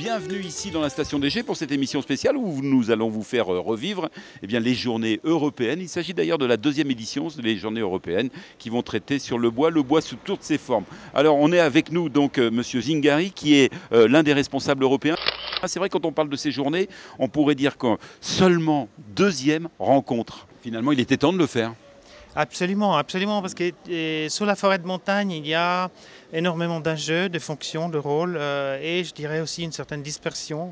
bienvenue ici dans la station DG pour cette émission spéciale où nous allons vous faire revivre les journées européennes. Il s'agit d'ailleurs de la deuxième édition des journées européennes qui vont traiter sur le bois sous toutes ses formes. Alors on est avec nous donc Monsieur Zingari qui est l'un des responsables européens. C'est vrai, quand on parle de ces journées, on pourrait dire que seulement deuxième rencontre. Finalement, il était temps de le faire. Absolument, absolument, parce que sur la forêt de montagne, il y a énormément d'enjeux, de fonctions, de rôles, et je dirais aussi une certaine dispersion.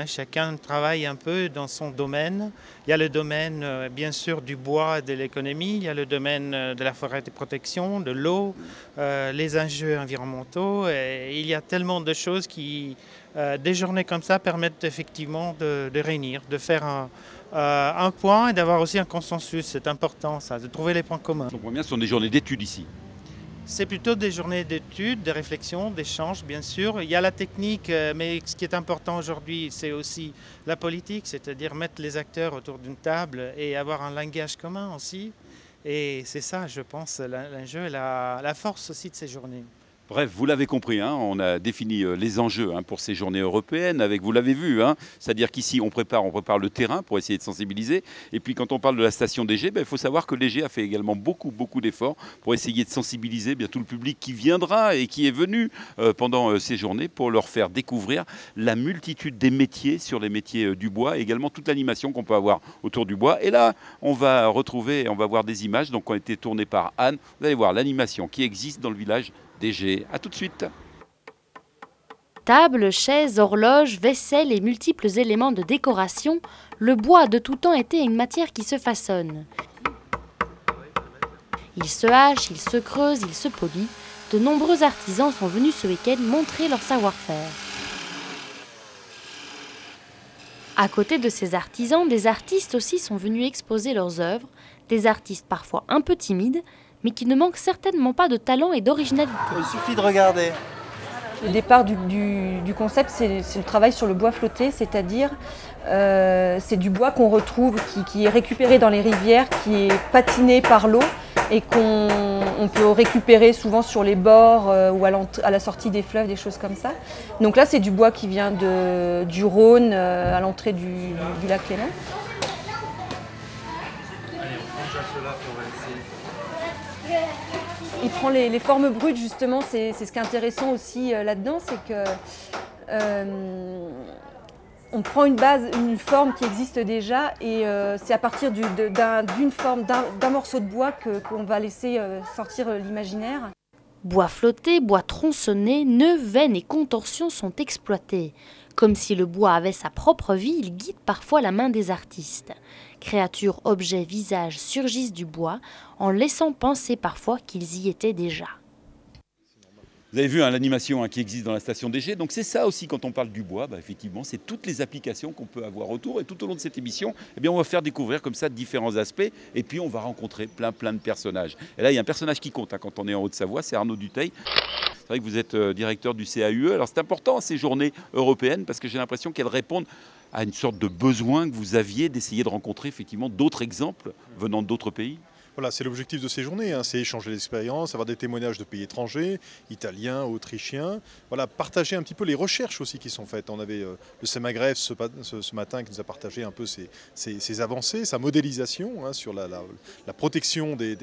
Chacun travaille un peu dans son domaine. Il y a le domaine, bien sûr, du bois et de l'économie. Il y a le domaine de la forêt de protection, de l'eau, les enjeux environnementaux. Et il y a tellement de choses qui, des journées comme ça, permettent effectivement de réunir, de faire un point et d'avoir aussi un consensus. C'est important, ça, de trouver les points communs. Je comprends bien, ce sont des journées d'études ici. C'est plutôt des journées d'études, de réflexion, d'échanges, bien sûr. Il y a la technique, mais ce qui est important aujourd'hui, c'est aussi la politique, c'est-à-dire mettre les acteurs autour d'une table et avoir un langage commun aussi. Et c'est ça, je pense, l'enjeu et la force aussi de ces journées. Bref, vous l'avez compris, on a défini les enjeux pour ces journées européennes, vous l'avez vu, c'est-à-dire qu'ici on prépare le terrain pour essayer de sensibiliser. Et puis quand on parle de la station DG, il faut savoir que l'EG a fait également beaucoup d'efforts pour essayer de sensibiliser tout le public qui viendra et qui est venu pendant ces journées pour leur faire découvrir la multitude des métiers sur les métiers du bois et également toute l'animation qu'on peut avoir autour du bois. Et là, on va voir des images qui ont été tournées par Anne. Vous allez voir l'animation qui existe dans le village DG. À tout de suite. Tables, chaises, horloges, vaisselle et multiples éléments de décoration, le bois a de tout temps été une matière qui se façonne. Il se hache, il se creuse, il se polit. De nombreux artisans sont venus ce week-end montrer leur savoir-faire. À côté de ces artisans, des artistes aussi sont venus exposer leurs œuvres, des artistes parfois un peu timides, mais qui ne manquent certainement pas de talent et d'originalité. Il suffit de regarder. Le départ du concept, c'est le travail sur le bois flotté, c'est-à-dire c'est du bois qu'on retrouve, qui est récupéré dans les rivières, qui est patiné par l'eau et qu'on peut récupérer souvent sur les bords ou à la sortie des fleuves, des choses comme ça. Donc là, c'est du bois qui vient du Rhône à l'entrée du lac Léman. Il prend les formes brutes, justement, c'est ce qui est intéressant aussi là-dedans, c'est que on prend une forme qui existe déjà et c'est à partir d'une forme, d'un morceau de bois qu'on va laisser sortir l'imaginaire. Bois flotté, bois tronçonné, nœuds, veines et contorsions sont exploités. Comme si le bois avait sa propre vie, il guide parfois la main des artistes. Créatures, objets, visages surgissent du bois en laissant penser parfois qu'ils y étaient déjà. Vous avez vu l'animation qui existe dans la station DG, donc c'est ça aussi quand on parle du bois, effectivement, c'est toutes les applications qu'on peut avoir autour et tout au long de cette émission, on va faire découvrir comme ça différents aspects et puis on va rencontrer plein de personnages. Et là, il y a un personnage qui compte quand on est en Haute-Savoie, c'est Arnaud Dutheil. C'est vrai que vous êtes directeur du CAUE, alors c'est important ces journées européennes parce que j'ai l'impression qu'elles répondent à une sorte de besoin que vous aviez d'essayer de rencontrer effectivement d'autres exemples venant d'autres pays. Voilà, c'est l'objectif de ces journées, c'est échanger l'expérience, avoir des témoignages de pays étrangers, italiens, autrichiens, voilà, partager un petit peu les recherches aussi qui sont faites. On avait le CEMAGREF ce matin qui nous a partagé un peu ses avancées, sa modélisation sur la protection des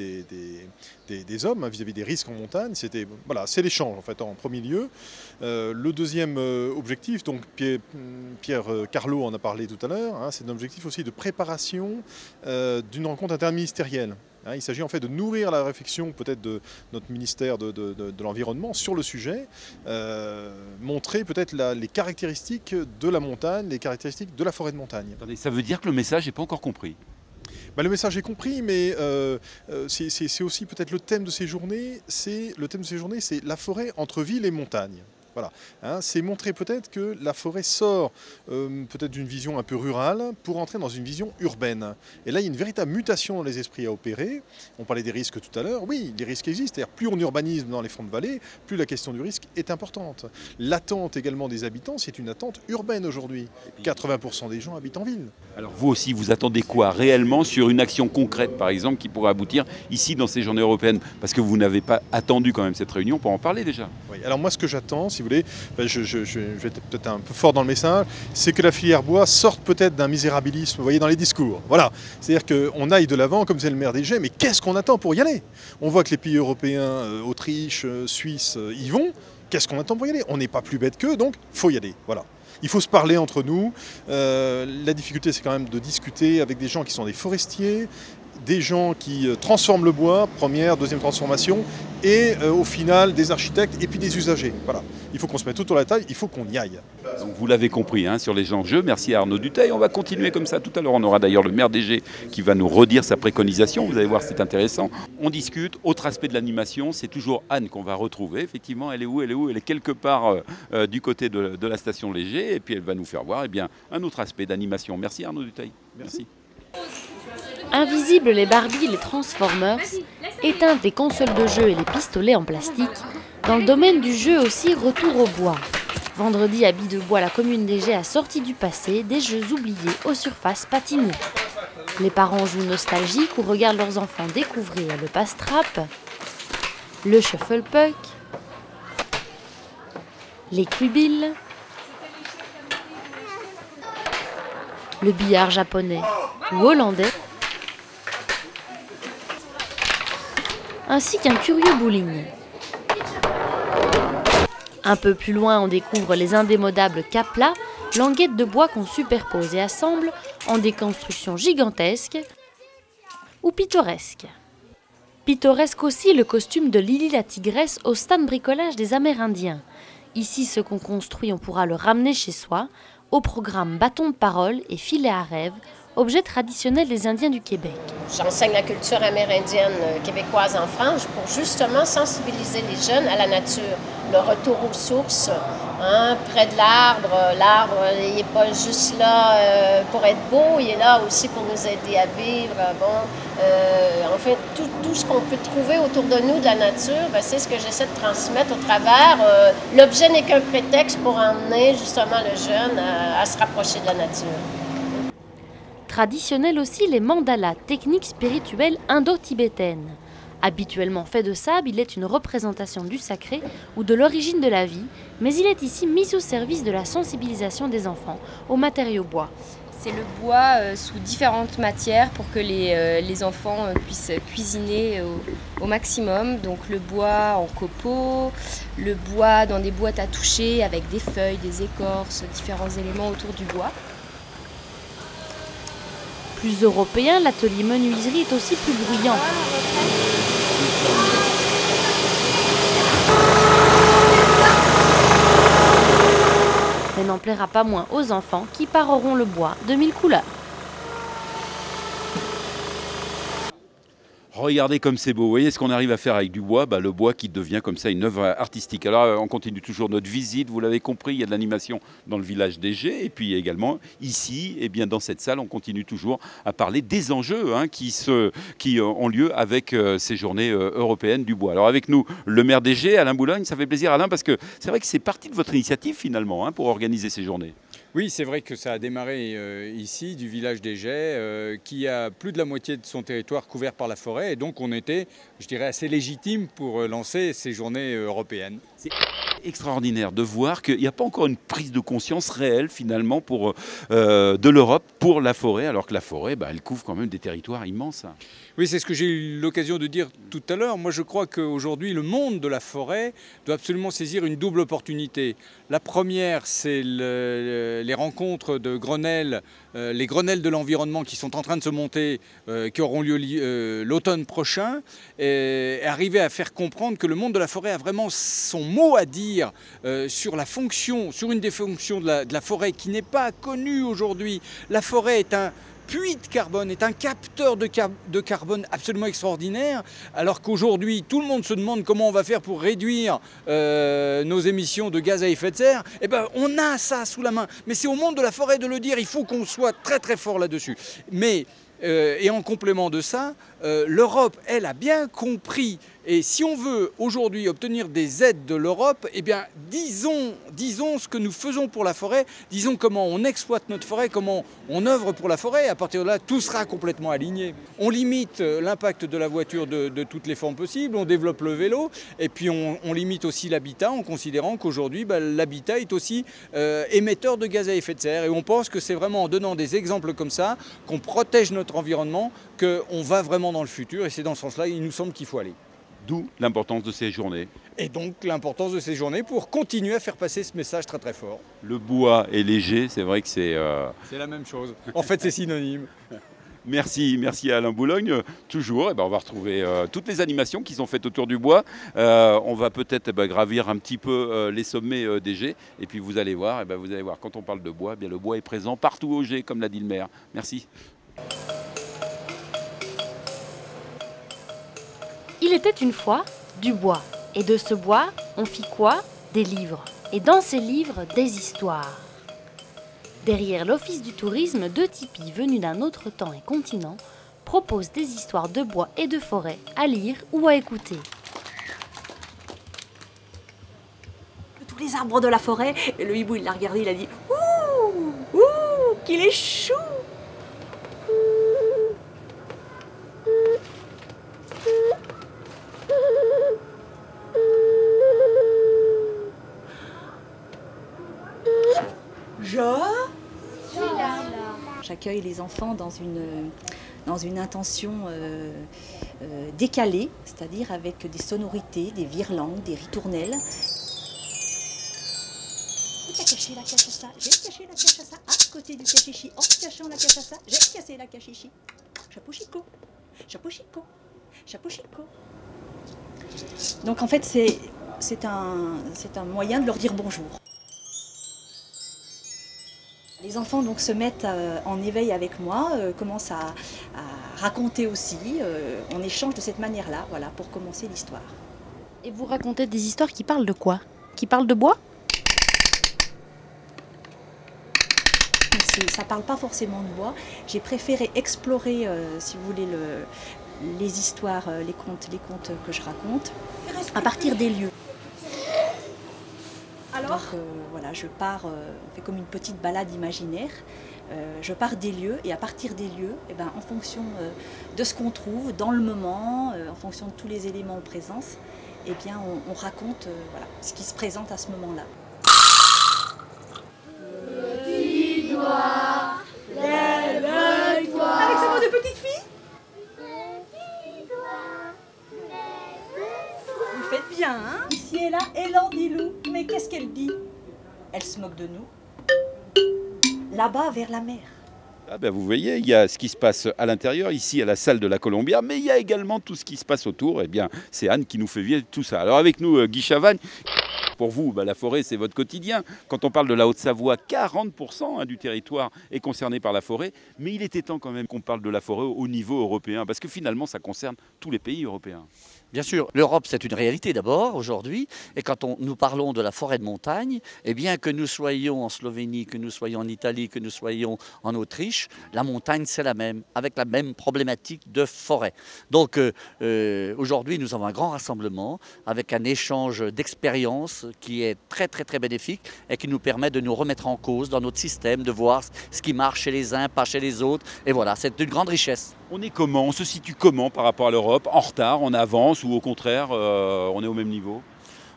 hommes vis-à-vis des risques en montagne. Voilà, c'est l'échange en fait en premier lieu. Le deuxième objectif, donc Pierre Carlo en a parlé tout à l'heure, c'est un objectif aussi de préparation d'une rencontre interministérielle. Il s'agit en fait de nourrir la réflexion peut-être de notre ministère de l'Environnement sur le sujet, montrer peut-être les caractéristiques de la montagne, les caractéristiques de la forêt de montagne. Attendez, ça veut dire que le message n'est pas encore compris. Le message est compris, mais c'est aussi peut-être le thème de ces journées, c'est la forêt entre ville et montagne. Voilà, c'est montrer peut-être que la forêt sort peut-être d'une vision un peu rurale pour entrer dans une vision urbaine. Et là, il y a une véritable mutation dans les esprits à opérer. On parlait des risques tout à l'heure. Oui, les risques existent. C'est-à-dire plus on urbanise dans les fonds de vallée, plus la question du risque est importante. L'attente également des habitants, c'est une attente urbaine aujourd'hui. 80% des gens habitent en ville. Alors vous aussi, vous attendez quoi réellement sur une action concrète, par exemple, qui pourrait aboutir ici dans ces journées européennes? Parce que vous n'avez pas attendu quand même cette réunion pour en parler déjà. Oui, alors moi, ce que j'attends, si si vous voulez, enfin, je vais être peut-être un peu fort dans le message, c'est que la filière bois sorte peut-être d'un misérabilisme, vous voyez, dans les discours. Voilà, c'est-à-dire qu'on aille de l'avant, comme disait le maire des Gets, mais qu'est-ce qu'on attend pour y aller? On voit que les pays européens, Autriche, Suisse, y vont. Qu'est-ce qu'on attend pour y aller? On n'est pas plus bête qu'eux, donc il faut y aller. Voilà. Il faut se parler entre nous. La difficulté, c'est quand même de discuter avec des gens qui sont des forestiers, des gens qui transforment le bois, première, deuxième transformation, et au final des architectes et puis des usagers. Voilà. Il faut qu'on se mette autour de la table, il faut qu'on y aille. Donc vous l'avez compris hein, sur les enjeux. Merci à Arnaud Dutheil. On va continuer comme ça. Tout à l'heure, on aura d'ailleurs le maire des Gets qui va nous redire sa préconisation. Vous allez voir, c'est intéressant. On discute. Autre aspect de l'animation, c'est toujours Anne qu'on va retrouver. Effectivement, elle est où? Elle est quelque part du côté de la station Léger. Et puis elle va nous faire voir un autre aspect d'animation. Merci Arnaud Dutheil. Merci. Invisibles les Barbie, les Transformers, éteintes les consoles de jeux et les pistolets en plastique. Dans le domaine du jeu aussi, retour au bois. Vendredi, à Bidebois, la commune des Gets a sorti du passé des jeux oubliés aux surfaces patinées. Les parents jouent nostalgiques ou regardent leurs enfants découvrir le passe-trappe, le shuffle-puck, les quibilles, le billard japonais ou hollandais, ainsi qu'un curieux bowling. Un peu plus loin, on découvre les indémodables caplas, languettes de bois qu'on superpose et assemble en des constructions gigantesques ou pittoresques. Pittoresque aussi le costume de Lily la tigresse au stand bricolage des Amérindiens. Ici, ce qu'on construit, on pourra le ramener chez soi. Au programme bâton de parole et filet à rêve, objet traditionnel des Indiens du Québec. J'enseigne la culture amérindienne québécoise en France pour justement sensibiliser les jeunes à la nature, le retour aux sources, hein, près de l'arbre. L'arbre, il n'est pas juste là pour être beau, il est là aussi pour nous aider à vivre. En fait, tout ce qu'on peut trouver autour de nous de la nature, c'est ce que j'essaie de transmettre au travers. L'objet n'est qu'un prétexte pour emmener justement le jeune à se rapprocher de la nature. Traditionnels aussi les mandalas, techniques spirituelles indo-tibétaines. Habituellement fait de sable, il est une représentation du sacré ou de l'origine de la vie, mais il est ici mis au service de la sensibilisation des enfants aux matériaux bois. C'est le bois sous différentes matières pour que les enfants puissent cuisiner au maximum. Donc le bois en copeaux, le bois dans des boîtes à toucher avec des feuilles, des écorces, différents éléments autour du bois. Plus européen, l'atelier menuiserie est aussi plus bruyant. Mais n'en plaira pas moins aux enfants qui pareront le bois de 1000 couleurs. Regardez comme c'est beau, vous voyez ce qu'on arrive à faire avec du bois, le bois qui devient comme ça une œuvre artistique. Alors on continue toujours notre visite, vous l'avez compris, il y a de l'animation dans le village des Gets et puis également ici, dans cette salle, on continue toujours à parler des enjeux qui ont lieu avec ces journées européennes du bois. Alors avec nous, le maire des Gets, Alain Boulogne, ça fait plaisir Alain parce que c'est vrai que c'est partie de votre initiative finalement pour organiser ces journées. Oui, c'est vrai que ça a démarré ici, du village des Gets, qui a plus de la moitié de son territoire couvert par la forêt. Et donc on était, je dirais, assez légitime pour lancer ces journées européennes. C'est extraordinaire de voir qu'il n'y a pas encore une prise de conscience réelle finalement de l'Europe pour la forêt, alors que la forêt, elle couvre quand même des territoires immenses. Oui, c'est ce que j'ai eu l'occasion de dire tout à l'heure. Moi, je crois qu'aujourd'hui, le monde de la forêt doit absolument saisir une double opportunité. La première, c'est les rencontres de Grenelle, les Grenelles de l'environnement qui sont en train de se monter, qui auront lieu l'automne prochain, et arriver à faire comprendre que le monde de la forêt a vraiment son mot à dire sur la fonction, sur une des fonctions de la forêt qui n'est pas connue aujourd'hui. La forêt est un puits de carbone, est un capteur de carbone absolument extraordinaire, alors qu'aujourd'hui, tout le monde se demande comment on va faire pour réduire nos émissions de gaz à effet de serre. Eh bien, on a ça sous la main. Mais c'est au monde de la forêt de le dire, il faut qu'on soit très très fort là-dessus. Mais et en complément de ça, l'Europe, elle, a bien compris Et si on veut aujourd'hui obtenir des aides de l'Europe, eh bien disons ce que nous faisons pour la forêt, disons comment on exploite notre forêt, comment on œuvre pour la forêt. À partir de là, tout sera complètement aligné. On limite l'impact de la voiture de toutes les formes possibles, on développe le vélo, et puis on limite aussi l'habitat en considérant qu'aujourd'hui, l'habitat est aussi émetteur de gaz à effet de serre. Et on pense que c'est vraiment en donnant des exemples comme ça qu'on protège notre environnement, qu'on va vraiment dans le futur. Et c'est dans ce sens-là, il nous semble qu'il faut aller. D'où l'importance de ces journées. Et donc l'importance de ces journées pour continuer à faire passer ce message très très fort. Le bois est léger, c'est vrai que c'est... C'est la même chose. En fait, c'est synonyme. Merci à Alain Boulogne. Toujours, on va retrouver toutes les animations qui sont faites autour du bois. On va peut-être gravir un petit peu les sommets des Gets. Et puis vous allez voir, quand on parle de bois, le bois est présent partout au Gets, comme l'a dit le maire. Merci. Il était une fois du bois. Et de ce bois, on fit quoi? Des livres. Et dans ces livres, des histoires. Derrière l'Office du tourisme, deux tipis venus d'un autre temps et continent proposent des histoires de bois et de forêt à lire ou à écouter. Tous les arbres de la forêt, et le hibou il l'a regardé, il a dit « Ouh, ouh, qu'il est chou !» J'accueille les enfants dans une intention décalée, c'est-à-dire avec des sonorités, des virelangues, des ritournelles. J'ai caché la cachaça, j'ai caché la cachaça à côté du cachichi. En cachant la cachaça, j'ai cassé la cachichi. Chapeau chico, chapeau chico, chapeau chico. Donc en fait c'est un moyen de leur dire bonjour. Les enfants donc se mettent en éveil avec moi, commencent à raconter aussi. On échange de cette manière-là, voilà, pour commencer l'histoire. Et vous racontez des histoires qui parlent de quoi? Qui parlent de bois? Ça ne parle pas forcément de bois. J'ai préféré explorer, si vous voulez, les histoires, les contes que je raconte, à partir des lieux. Donc voilà, je pars, on fait comme une petite balade imaginaire, je pars des lieux et à partir des lieux, en fonction de ce qu'on trouve dans le moment, en fonction de tous les éléments en présence, on raconte voilà, ce qui se présente à ce moment-là. Petit doigt, lève-toi. Avec sa voix de petite fille. Petit doigt, lève-toi. Vous faites bien, hein? Ici et là, Elandilou. Mais qu'est-ce qu'elle dit? Elle se moque de nous. Là-bas, vers la mer. Vous voyez, il y a ce qui se passe à l'intérieur, ici à la salle de la Columbia, mais il y a également tout ce qui se passe autour. C'est Anne qui nous fait vivre tout ça. Alors avec nous, Guy Chavannes. Pour vous, la forêt, c'est votre quotidien. Quand on parle de la Haute-Savoie, 40% du territoire est concerné par la forêt. Mais il était temps quand même qu'on parle de la forêt au niveau européen, parce que finalement, ça concerne tous les pays européens. Bien sûr, l'Europe c'est une réalité d'abord aujourd'hui, et quand nous parlons de la forêt de montagne, eh bien que nous soyons en Slovénie, que nous soyons en Italie, que nous soyons en Autriche, la montagne c'est la même, avec la même problématique de forêt. Donc aujourd'hui nous avons un grand rassemblement avec un échange d'expériences qui est très bénéfique et qui nous permet de nous remettre en cause dans notre système, de voir ce qui marche chez les uns, pas chez les autres, et voilà, c'est une grande richesse. On est comment? On se situe comment par rapport à l'Europe? En retard, en avance ou au contraire, on est au même niveau?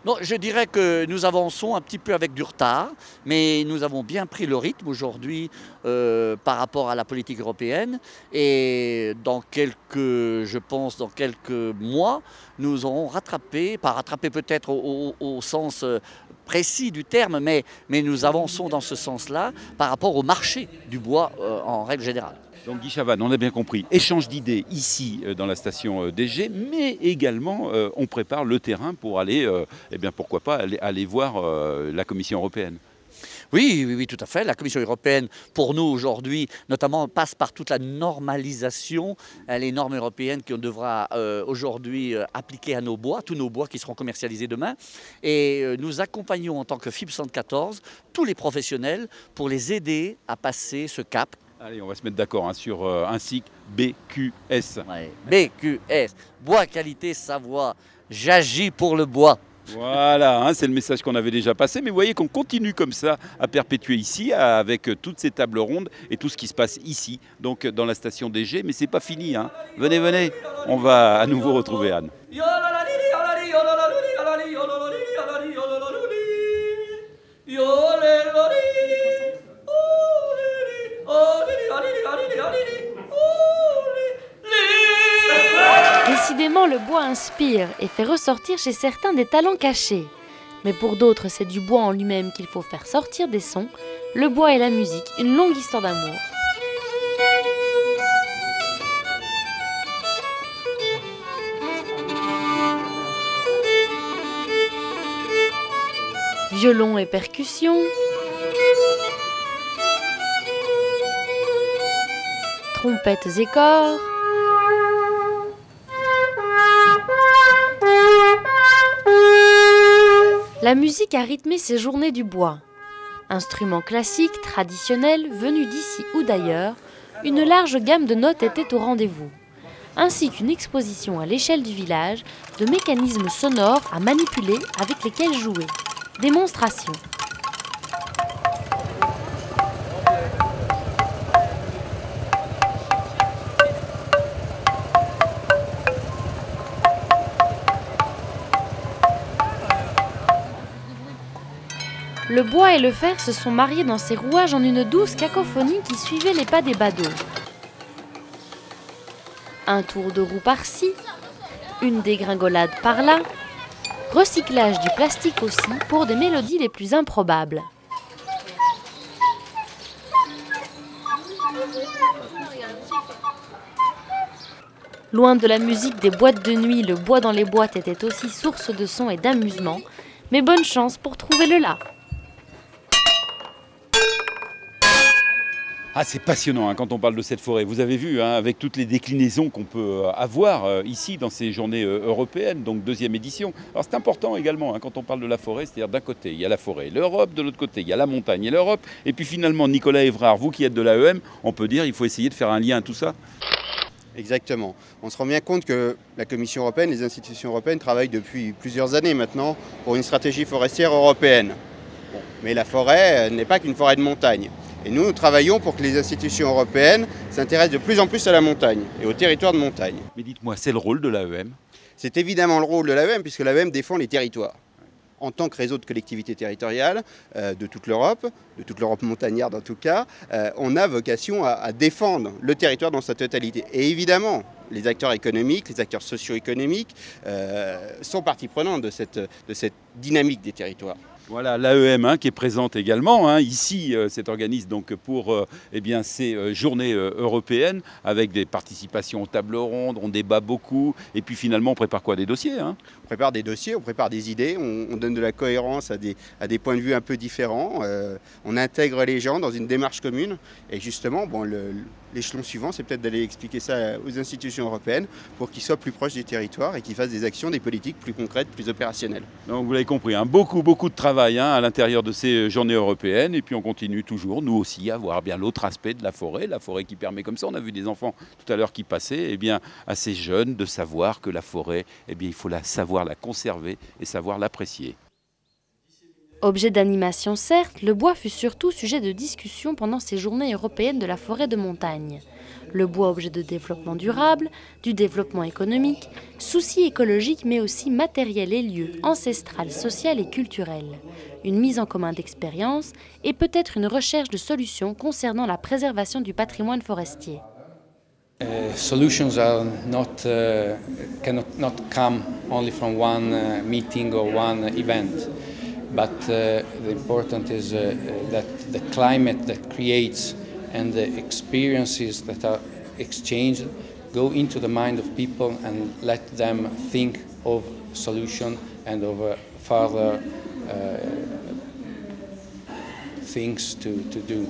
Non, je dirais que nous avançons un petit peu avec du retard, mais nous avons bien pris le rythme aujourd'hui par rapport à la politique européenne. Et dans je pense dans quelques mois, nous aurons rattrapé, pas rattrapé peut-être au sens précis du terme, mais nous avançons dans ce sens-là par rapport au marché du bois en règle générale. Donc Guy Chavannes, on a bien compris, échange d'idées ici dans la station des Gets, mais également on prépare le terrain pour aller, pourquoi pas, aller voir la Commission européenne. Oui, tout à fait. La Commission européenne, pour nous aujourd'hui, notamment, passe par toute la normalisation, les normes européennes qu'on devra aujourd'hui appliquer à nos bois, tous nos bois qui seront commercialisés demain. Et nous accompagnons en tant que FIB 74 tous les professionnels pour les aider à passer ce cap. Allez, on va se mettre d'accord sur un cycle BQS. Ouais, BQS, Bois Qualité Savoie. j'agis pour le bois. Voilà, hein, c'est le message qu'on avait déjà passé, mais vous voyez qu'on continue comme ça à perpétuer ici avec toutes ces tables rondes et tout ce qui se passe ici, donc dans la station DG, mais c'est pas fini. Hein. Venez, venez, on va à nouveau retrouver Anne. Décidément, le bois inspire et fait ressortir chez certains des talents cachés. Mais pour d'autres, c'est du bois en lui-même qu'il faut faire sortir des sons. Le bois et la musique, une longue histoire d'amour. Violon et percussions. Trompettes et corps. La musique a rythmé ces journées du bois. Instruments classiques, traditionnels, venus d'ici ou d'ailleurs, une large gamme de notes était au rendez-vous, ainsi qu'une exposition à l'échelle du village de mécanismes sonores à manipuler avec lesquels jouer. Démonstration. Le bois et le fer se sont mariés dans ces rouages en une douce cacophonie qui suivait les pas des badauds. Un tour de roue par-ci, une dégringolade par-là, recyclage du plastique aussi pour des mélodies les plus improbables. Loin de la musique des boîtes de nuit, le bois dans les boîtes était aussi source de son et d'amusement, mais bonne chance pour trouver le là. Ah, c'est passionnant hein, quand on parle de cette forêt. Vous avez vu, hein, avec toutes les déclinaisons qu'on peut avoir ici dans ces journées européennes, donc deuxième édition. Alors c'est important également hein, quand on parle de la forêt, c'est-à-dire d'un côté il y a la forêt, l'Europe, de l'autre côté il y a la montagne et l'Europe. Et puis finalement, Nicolas Évrard, vous qui êtes de l'AEM, on peut dire qu'il faut essayer de faire un lien à tout ça. Exactement. On se rend bien compte que la Commission européenne, les institutions européennes travaillent depuis plusieurs années maintenant pour une stratégie forestière européenne. Bon, mais la forêt n'est pas qu'une forêt de montagne. Et nous travaillons pour que les institutions européennes s'intéressent de plus en plus à la montagne et au territoire de montagne. Mais dites-moi, c'est le rôle de l'AEM? C'est évidemment le rôle de l'AEM puisque l'AEM défend les territoires. En tant que réseau de collectivités territoriales de toute l'Europe montagnarde en tout cas, on a vocation à défendre le territoire dans sa totalité. Et évidemment, les acteurs économiques, les acteurs socio-économiques sont partie prenante de cette dynamique des territoires. Voilà, l'AEM hein, qui est présente également, hein, ici, cet organisme donc pour eh bien, ces journées européennes, avec des participations aux tables rondes, on débat beaucoup, et puis finalement on prépare quoi? Des dossiers hein? On prépare des dossiers, on prépare des idées, on donne de la cohérence à des points de vue un peu différents, on intègre les gens dans une démarche commune, et justement, bon, l'échelon suivant, c'est peut-être d'aller expliquer ça aux institutions européennes pour qu'ils soient plus proches des territoires et qu'ils fassent des actions, des politiques plus concrètes, plus opérationnelles. Donc vous l'avez compris, hein, beaucoup de travail hein, à l'intérieur de ces journées européennes et puis on continue toujours, nous aussi, à voir bien l'autre aspect de la forêt qui permet comme ça, on a vu des enfants tout à l'heure qui passaient, eh bien, à ces jeunes de savoir que la forêt, eh bien, il faut savoir la conserver et savoir l'apprécier. Objet d'animation certes, le bois fut surtout sujet de discussion pendant ces journées européennes de la forêt de montagne. Le bois objet de développement durable, du développement économique, souci écologique mais aussi matériel et lieu, ancestral, social et culturel. Une mise en commun d'expériences et peut-être une recherche de solutions concernant la préservation du patrimoine forestier. Solutions are cannot come only from one meeting or one event. But the important is that the climate that creates and the experiences that are exchanged go into the mind of people and let them think of solution and of further things to do.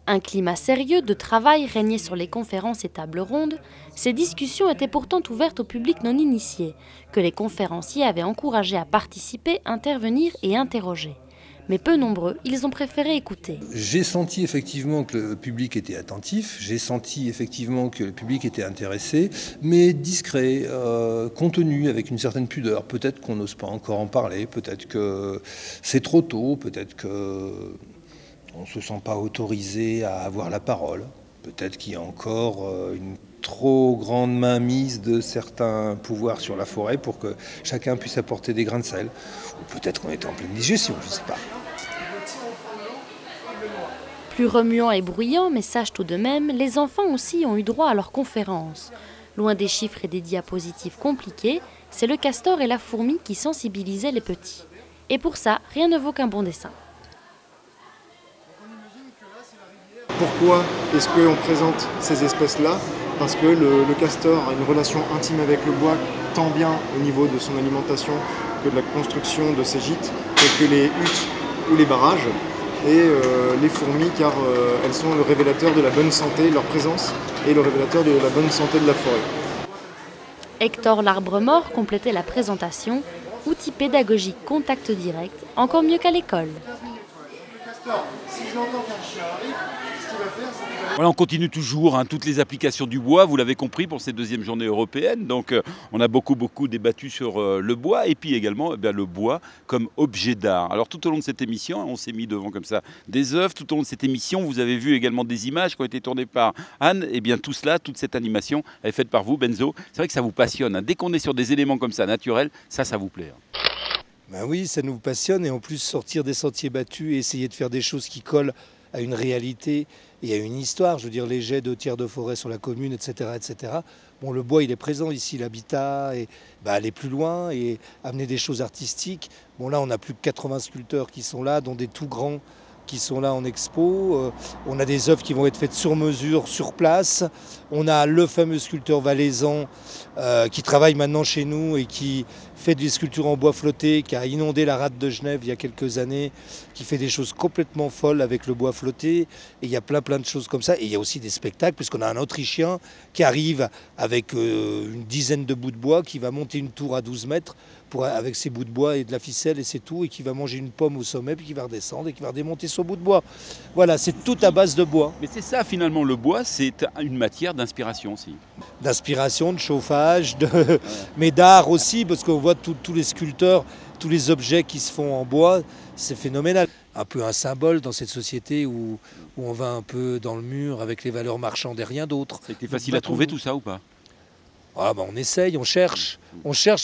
Un climat sérieux de travail régnait sur les conférences et tables rondes. Ces discussions étaient pourtant ouvertes au public non initié, que les conférenciers avaient encouragé à participer, intervenir et interroger. Mais peu nombreux, ils ont préféré écouter. J'ai senti effectivement que le public était attentif, j'ai senti effectivement que le public était intéressé, mais discret, contenu, avec une certaine pudeur. Peut-être qu'on n'ose pas encore en parler, peut-être que c'est trop tôt, peut-être qu'on ne se sent pas autorisé à avoir la parole. Peut-être qu'il y a encore une trop grande mainmise de certains pouvoirs sur la forêt pour que chacun puisse apporter des grains de sel. Ou peut-être qu'on était en pleine digestion, je ne sais pas. Plus remuant et bruyant, mais sages tout de même, les enfants aussi ont eu droit à leur conférence. Loin des chiffres et des diapositives compliquées, c'est le castor et la fourmi qui sensibilisaient les petits. Et pour ça, rien ne vaut qu'un bon dessin. Pourquoi est-ce qu'on présente ces espèces-là? Parce que le castor a une relation intime avec le bois, tant bien au niveau de son alimentation que de la construction de ses gîtes, tels que les huttes ou les barrages. Et les fourmis, car elles sont le révélateur de la bonne santé, leur présence est le révélateur de la bonne santé de la forêt. Hector l'arbre mort complétait la présentation, outil pédagogique contact direct, encore mieux qu'à l'école. Si je l'entends quand je arrive, ce qu'il va faire, c'est qu'il va... Voilà, on continue toujours toutes les applications du bois, vous l'avez compris, pour ces deuxièmes journées européennes. Donc on a beaucoup débattu sur le bois et puis également le bois comme objet d'art. Alors tout au long de cette émission, on s'est mis devant comme ça des œuvres. Tout au long de cette émission, vous avez vu également des images qui ont été tournées par Anne. Et bien tout cela, toute cette animation est faite par vous, Benzo. C'est vrai que ça vous passionne. Dès qu'on est sur des éléments comme ça, naturels, ça vous plaît. Ben oui, ça nous passionne et en plus sortir des sentiers battus et essayer de faire des choses qui collent à une réalité et à une histoire. Je veux dire, les jets de tiers de forêt sur la commune, etc., etc. Bon, le bois, il est présent ici, l'habitat, et aller plus loin et amener des choses artistiques. Bon, là, on a plus de 80 sculpteurs qui sont là, dont des tout grands qui sont là en expo. On a des œuvres qui vont être faites sur mesure, sur place. On a le fameux sculpteur valaisan qui travaille maintenant chez nous et qui fait des sculptures en bois flotté, qui a inondé la rade de Genève il y a quelques années, qui fait des choses complètement folles avec le bois flotté. Et il y a plein de choses comme ça. Et il y a aussi des spectacles, puisqu'on a un Autrichien qui arrive avec une dizaine de bouts de bois, qui va monter une tour à 12 mètres avec ses bouts de bois et de la ficelle et c'est tout, et qui va manger une pomme au sommet, puis qui va redescendre et qui va redémonter son bout de bois. Voilà, c'est tout à base de bois. Mais c'est ça finalement, le bois, c'est une matière d'inspiration aussi. D'inspiration, de chauffage, mais d'art aussi, parce qu'on voit tous les sculpteurs, tous les objets qui se font en bois, c'est phénoménal. Un peu un symbole dans cette société où on va un peu dans le mur avec les valeurs marchandes et rien d'autre. C'était facile à trouver tout ça ou pas? Ah on essaye, on cherche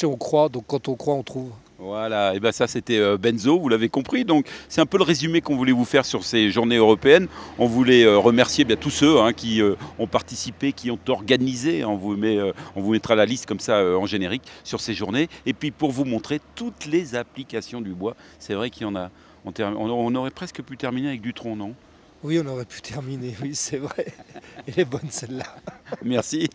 et on croit, donc quand on croit, on trouve. Voilà, et bien ça c'était Benzo, vous l'avez compris, donc c'est un peu le résumé qu'on voulait vous faire sur ces journées européennes. On voulait remercier tous ceux qui ont participé, qui ont organisé, on vous mettra la liste comme ça en générique sur ces journées, et puis pour vous montrer toutes les applications du bois. C'est vrai qu'il y en a, on aurait presque pu terminer avec du tronc, non? Oui, on aurait pu terminer, oui c'est vrai, elle est bonne celle-là. Merci.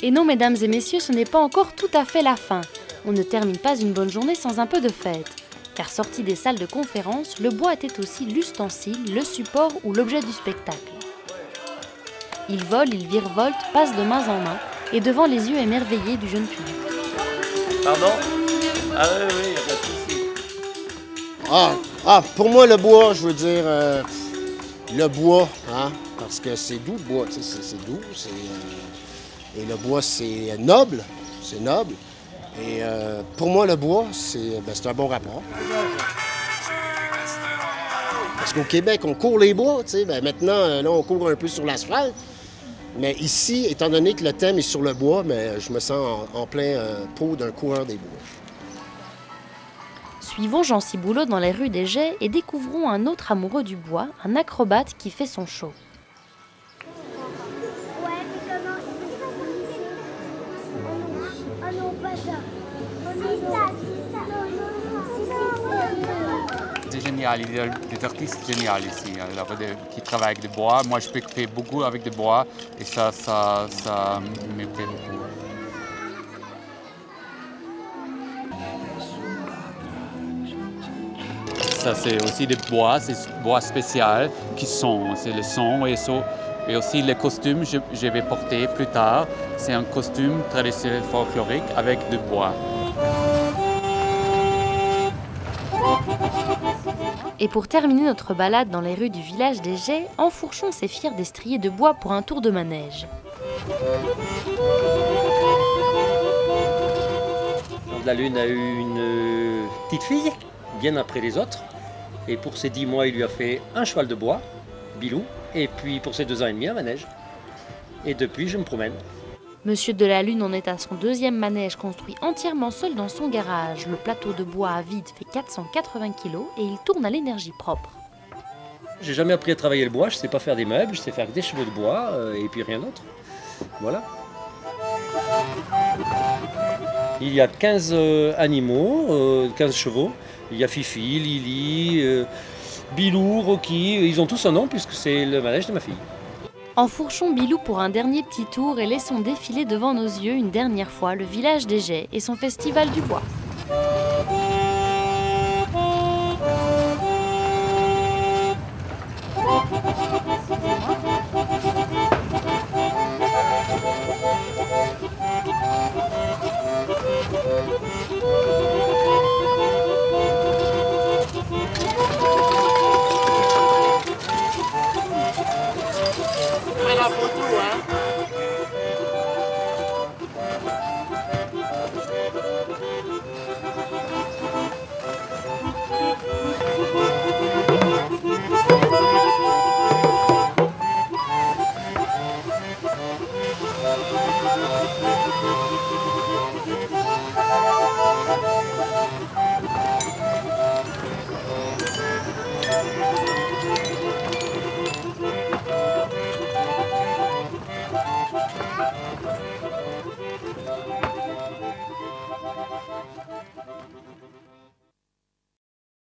Et non, mesdames et messieurs, ce n'est pas encore tout à fait la fin. On ne termine pas une bonne journée sans un peu de fête. Car sorti des salles de conférence, le bois était aussi l'ustensile, le support ou l'objet du spectacle. Il vole, il virevolte, passe de main en main, et devant les yeux émerveillés du jeune public. Pardon? Ah oui, il n'y a pas de souci. Pour moi, le bois, je veux dire, le bois, parce que c'est doux, le bois, c'est doux, et le bois, c'est noble, Et pour moi, le bois, c'est un bon rapport. Parce qu'au Québec, on court les bois, maintenant, là, on court un peu sur l'asphalte. Mais ici, étant donné que le thème est sur le bois, je me sens en plein pot d'un coureur des bois. Suivons Jean Ciboulot dans les rues des Jets et découvrons un autre amoureux du bois, un acrobate qui fait son show. C'est génial, il y a des artistes géniaux ici qui travaillent avec du bois. Moi, je fais beaucoup avec du bois et ça me plaît beaucoup. Ça, c'est aussi des bois, c'est bois spécial qui sont, c'est le son et aussi les costumes que je vais porter plus tard. C'est un costume traditionnel folklorique avec du bois. Et pour terminer notre balade dans les rues du village des Jets, Enfourchon s'est fier des striés de bois pour un tour de manège. Jean de la Lune a eu une petite fille, bien après les autres. Et pour ses 10 mois, il lui a fait un cheval de bois, Bilou. Et puis pour ses 2 ans et demi, un manège. Et depuis, je me promène. Monsieur de la Lune en est à son 2e manège construit entièrement seul dans son garage. Le plateau de bois à vide fait 480 kg et il tourne à l'énergie propre. J'ai jamais appris à travailler le bois, je sais pas faire des meubles, je sais faire que des chevaux de bois et puis rien d'autre. Voilà. Il y a 15 animaux, 15 chevaux. Il y a Fifi, Lily, Bilou, Rocky, ils ont tous un nom puisque c'est le manège de ma fille. Enfourchons Bilou pour un dernier petit tour et laissons défiler devant nos yeux une dernière fois le village des Jets et son festival du bois. La photo, hein.